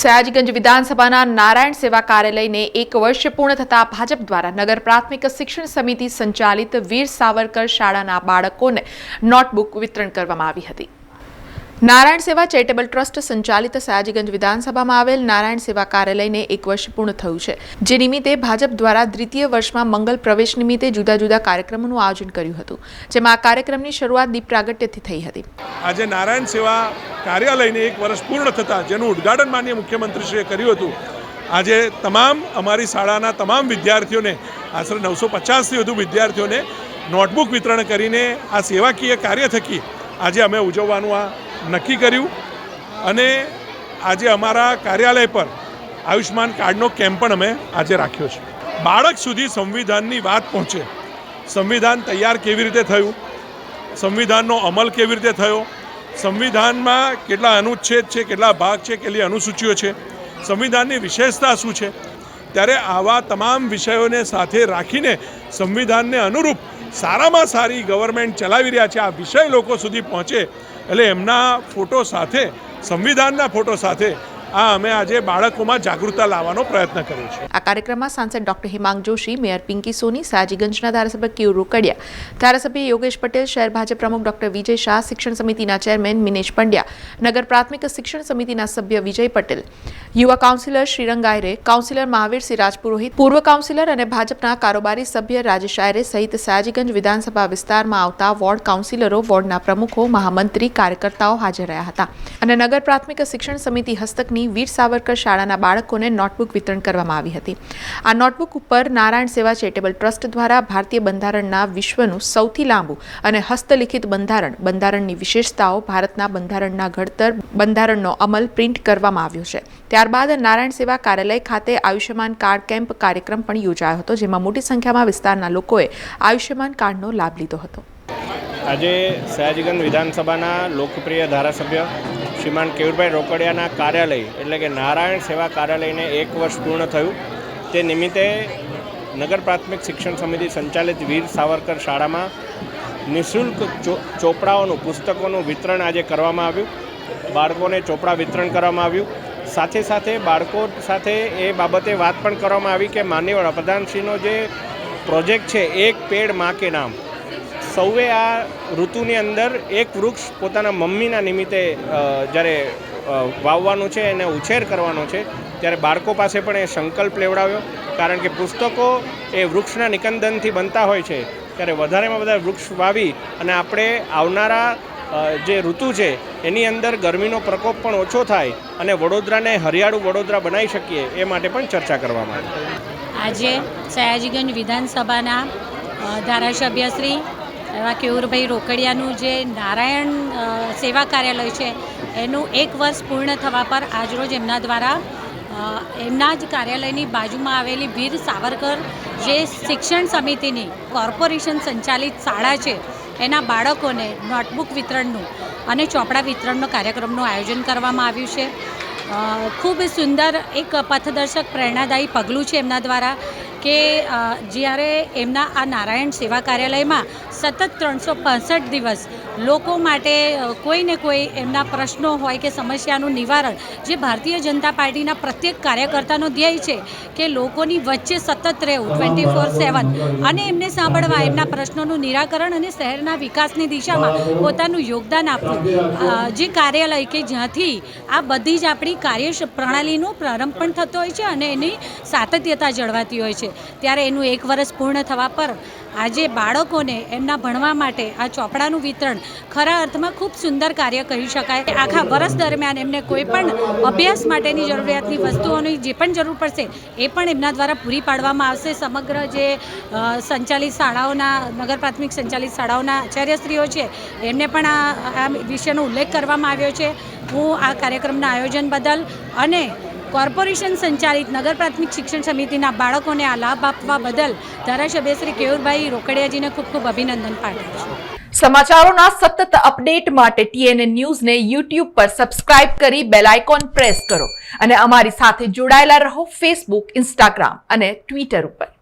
સયાજીગંજ વિધાનસભાના નારાયણ સેવા કાર્યાલયને 1 વર્ષ પૂર્ણ થતા ભાજપ દ્વારા નગર પ્રાથમિક શિક્ષણ સમિતિ સંચાલિત વીર સાવરકર શાળાના બાળકોને નોટબુક વિતરણ કરવામાં આવી હતી। નારાયણ સેવા ચેરિટેબલ ટ્રસ્ટ સંચાલિત સયાજીગંજ વિધાનસભામાં આવેલ નારાયણ સેવા કાર્યાલયને 1 વર્ષ પૂર્ણ થયું છે, જે નિમિત્તે ભાજપ દ્વારા દ્વિતીય વર્ષમાં મંગલ પ્રવેશ નિમિત્તે જુદા જુદા કાર્યક્રમોનું આયોજન કર્યું હતું, જેમાં આ કાર્યક્રમની શરૂઆત દીપ પ્રાગટ્યથી થઈ હતી। આજે નારાયણ સેવા કાર્યાલયને 1 વર્ષ પૂર્ણ થતાં જેનું ઉદ્ઘાટન માનનીય મુખ્યમંત્રીશ્રીએ કર્યું હતું, આજે તમામ અમારી શાળાના તમામ વિદ્યાર્થીઓને આશરે 950થી વધુ વિદ્યાર્થીઓને નોટબુક વિતરણ કરીને આ સેવાકીય કાર્ય થકી આજે અમે ઉજવવાનું આ નક્કી કર્યું અને આજે અમારા કાર્યાલય પર આયુષ્માન કાર્ડનો કેમ્પ પણ અમે આજે રાખ્યો છે। બાળક સુધી સંવિધાનની વાત પહોંચે, સંવિધાન તૈયાર કેવી રીતે થયું, સંવિધાનનો અમલ કેવી રીતે થયો, સંવિધાનમાં કેટલા અનુચ્છેદ છે, કેટલા ભાગ છે, કેટલી અનુસૂચિઓ છે, સંવિધાનની વિશેષતા શું છે, ત્યારે આવા તમામ વિષયોને સાથે રાખીને સંવિધાનને અનુરૂપ સારામાં સારી ગવર્મેન્ટ ચલાવી રહ્યા છે આ વિષય લોકો સુધી પહોંચે એટલે એમના ફોટો સાથે, સંવિધાનના ફોટો સાથે આ અમે આજે બાળકોમાં જાગૃતતા લાવવાનો પ્રયત્ન કર્યો છે। આ કાર્યક્રમમાં સાંસદ ડોક્ટર હિમાંગ જોશી, મેયર પિંકી સોની, સયાજીગંજના ધારાસભ્ય કેયુર રોકડિયા, ધારાસભ્ય યોગેશ પટેલ, શહેર ભાજપ પ્રમુખ ડોક્ટર વિજય શાહ, શિક્ષણ સમિતિના ચેરમેન મિનેશ પંડ્યા, નગર પ્રાથમિક શિક્ષણ સમિતિના સભ્ય વિજય પટેલ, યુવા કાઉન્સિલર શ્રીરંગ આયરે, કાઉન્સિલર મહાવીરસિંહ રાજપુરોહિત, પૂર્વ કાઉન્સિલર અને ભાજપના કારોબારી સભ્ય રાજેશ આયરે સહિત સયાજીગંજ વિધાનસભા વિસ્તારમાં આવતા વોર્ડ કાઉન્સિલરો, વોર્ડના પ્રમુખો, મહામંત્રી, કાર્યકર્તાઓ હાજર રહ્યા હતા અને નગર પ્રાથમિક શિક્ષણ સમિતિ હસ્તકની વીર સાવરકર શાળાના બાળકોને નોટબુક વિતરણ કરવામાં આવી હતી। આ નોટબુક ઉપર નારાયણ સેવા ચેરિટેબલ ટ્રસ્ટ દ્વારા ભારતીય બંધારણના વિશ્વનું સૌથી લાંબુ અને હસ્તલિખિત બંધારણની વિશેષતાઓ, ભારતના બંધારણના ઘડતર, બંધારણનો અમલ પ્રિન્ટ કરવામાં આવ્યો છે। ત્યારબાદ નારાયણ સેવા કાર્યાલય ખાતે આયુષ્યમાન કાર્ડ કેમ્પ કાર્યક્રમ પણ યોજાયો હતો, જેમાં મોટી સંખ્યામાં વિસ્તારના લોકોએ આયુષ્યમાન કાર્ડનો લાભ લીધો હતો। આજે સયાજીગંજ વિધાનસભાના લોકપ્રિય ધારાસભ્ય શ્રીમાન કેયુરભાઈ રોકડિયાના કાર્યાલય એટલે કે નારાયણ સેવા કાર્યાલયને 1 વર્ષ પૂર્ણ થયું, તે નિમિત્તે નગર પ્રાથમિક શિક્ષણ સમિતિ સંચાલિત વીર સાવરકર શાળામાં નિઃશુલ્ક ચોપડાઓનું, પુસ્તકોનું વિતરણ આજે કરવામાં આવ્યું। બાળકોને ચોપડા વિતરણ કરવામાં આવ્યું। સાથે સાથે બાળકો સાથે એ બાબતે વાત પણ કરવામાં આવી કે માનનીય વડાપ્રધાનશ્રીનો જે પ્રોજેક્ટ છે એક પેડ માં કે નામ, સૌએ આ ઋતુની અંદર એક વૃક્ષ પોતાના મમ્મીના નિમિત્તે જ્યારે વાવવાનું છે એને ઉછેર કરવાનો છે, ત્યારે બાળકો પાસે પણ એ સંકલ્પ લેવડાવ્યો। કારણ કે પુસ્તકો એ વૃક્ષના નિકંદનથી બનતા હોય છે, ત્યારે વધારેમાં વધારે વૃક્ષ વાવી અને આપણે આવનારા જે ઋતુ છે એની અંદર ગરમીનો પ્રકોપ પણ ઓછો થાય અને વડોદરાને હરિયાળું વડોદરા બનાવી શકીએ એ માટે પણ ચર્ચા કરવામાં આવી। આજે સયાજીગંજ વિધાનસભાના ધારાસભ્ય શ્રી એવા કેયુરભાઈ રોકડિયાનું જે નારાયણ સેવા કાર્યાલય છે એનું 1 વર્ષ પૂર્ણ થવા પર આજરોજ એમના દ્વારા એમના જ કાર્યાલયની બાજુમાં આવેલી વીર સાવરકર જે શિક્ષણ સમિતિની કોર્પોરેશન સંચાલિત શાળા છે એના બાળકોને નોટબુક વિતરણનું અને ચોપડા વિતરણનો કાર્યક્રમનું આયોજન કરવામાં આવ્યું છે। ખૂબ સુંદર એક પથદર્શક પ્રેરણાદાયી પગલું છે એમના દ્વારા કે જ્યારે એમના આ નારાયણ સેવા કાર્યાલયમાં સતત 365 દિવસ લોકો માટે કોઈને કોઈ એમના પ્રશ્નો હોય કે સમસ્યાનું નિવારણ, જે ભારતીય જનતા પાર્ટીના પ્રત્યેક કાર્યકર્તાનો ધ્યેય છે કે લોકોની વચ્ચે સતત રહેવું 24/7 અને એમને સાંભળવા, એમના પ્રશ્નોનું નિરાકરણ અને શહેરના વિકાસની દિશામાં પોતાનું યોગદાન આપવું, જે કાર્યાલય કે જ્યાંથી આ બધી જ આપણી કાર્ય પ્રણાલીનો પ્રારંભ પણ થતો હોય છે અને એની સાતત્યતા જળવાતી હોય છે, ત્યારે એનું 1 વર્ષ પૂર્ણ થવા પર આજે બાળકોને એમના ભણવા માટે આ ચોપડાનું વિતરણ ખરા અર્થમાં ખૂબ સુંદર કાર્ય કહી શકાય। આખા વર્ષ દરમિયાન એમને કોઈ પણ અભ્યાસ માટેની જરૂરિયાતની વસ્તુઓની જે પણ જરૂર પડશે એ પણ એમના દ્વારા પૂરી પાડવામાં આવશે। સમગ્ર જે સંચાલિત શાળાઓના, નગર પ્રાથમિક સંચાલિત શાળાઓના આચાર્યશ્રીઓ છે એમને પણ આ વિષયનો ઉલ્લેખ કરવામાં આવ્યો છે। હું આ કાર્યક્રમના આયોજન બદલ અને કોર્પોરેશન સંચાલિત નગર પ્રાથમિક શિક્ષણ સમિતિના બાળકોને આ લાભ આપવા બદલ ધારાસભ્ય શ્રી કેયુરભાઈ રોકડિયાજીને ખૂબ ખૂબ અભિનંદન પાઠવું છું। સમાચારોના સતત અપડેટ માટે TNN ન્યૂઝને YouTube પર સબસ્ક્રાઇબ કરી બેલ આઇકોન પ્રેસ કરો અને અમારી સાથે જોડાયેલા રહો Facebook, Instagram અને Twitter ઉપર।